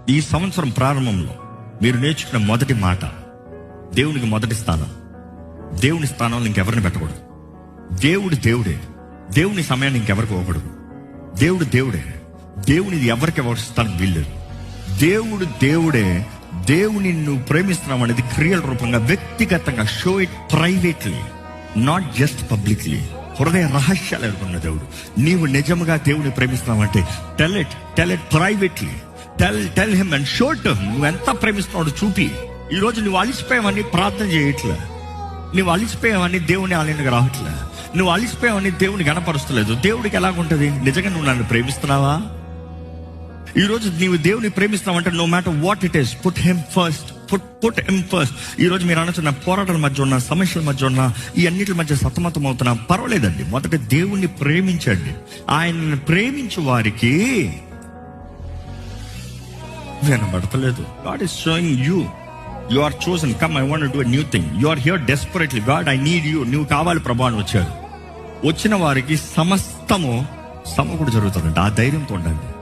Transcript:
ఈ సంవత్సరం ప్రారంభంలో మీరు నేర్చుకున్న మొదటి మాట, దేవునికి మొదటి స్థానం. దేవుని స్థానంలో ఇంకెవరిని పెట్టకూడదు. దేవుడు దేవుడే. దేవుని సమయాన్ని ఇంకెవరికి ఇవ్వకూడదు. దేవుడు దేవుడే. దేవునిది ఎవరికి స్థానం వీల్లేదు. దేవుడు దేవుడే. దేవుని నువ్వు ప్రేమిస్తున్నావు అనేది క్రియల రూపంగా, వ్యక్తిగతంగా show it privately, not just publicly. హృదయ రహస్యాలు ఎదుర్కొన్న దేవుడు. నీవు నిజంగా దేవుని ప్రేమిస్తున్నావంటే tell it privately. Tell him and show to him. నువ్వు ఎంత ప్రేమిస్తున్నావు చూపి. ఈ రోజు నువ్వు అలిసిపోయావని ప్రార్థన చేయట్లే. నువ్వు అలిసిపోయావని దేవుని ఆలయానికి రావట్లే. నువ్వు అలిసిపోయావని దేవుని గణపరుస్తలేదు. దేవుడికి ఎలాగుంటది? నిజంగా నువ్వు నన్ను ప్రేమిస్తున్నావా? ఈ రోజు నీవు దేవుని ప్రేమిస్తున్నావంటే no matter what it is, put him first. Put him first. ఈ రోజు మీరు అనుకున్న పోరాటాల మధ్య ఉన్న, సమస్యల మధ్య ఉన్న, ఈ అన్నిటి మధ్య సతమతం అవుతున్నా పర్వాలేదండి. మొదట దేవుణ్ణి ప్రేమించండి. ఆయనను ప్రేమించు వారికి వినబడతలేదు. God is showing you are chosen. Come, I want to do a new thing. You are here desperately. God, I need you. నువ్వు కావాలి ప్రభా అని వచ్చాడు. వచ్చిన వారికి సమస్తము సమకూడి జరుగుతుందంట. ఆ ధైర్యంతో ఉండండి.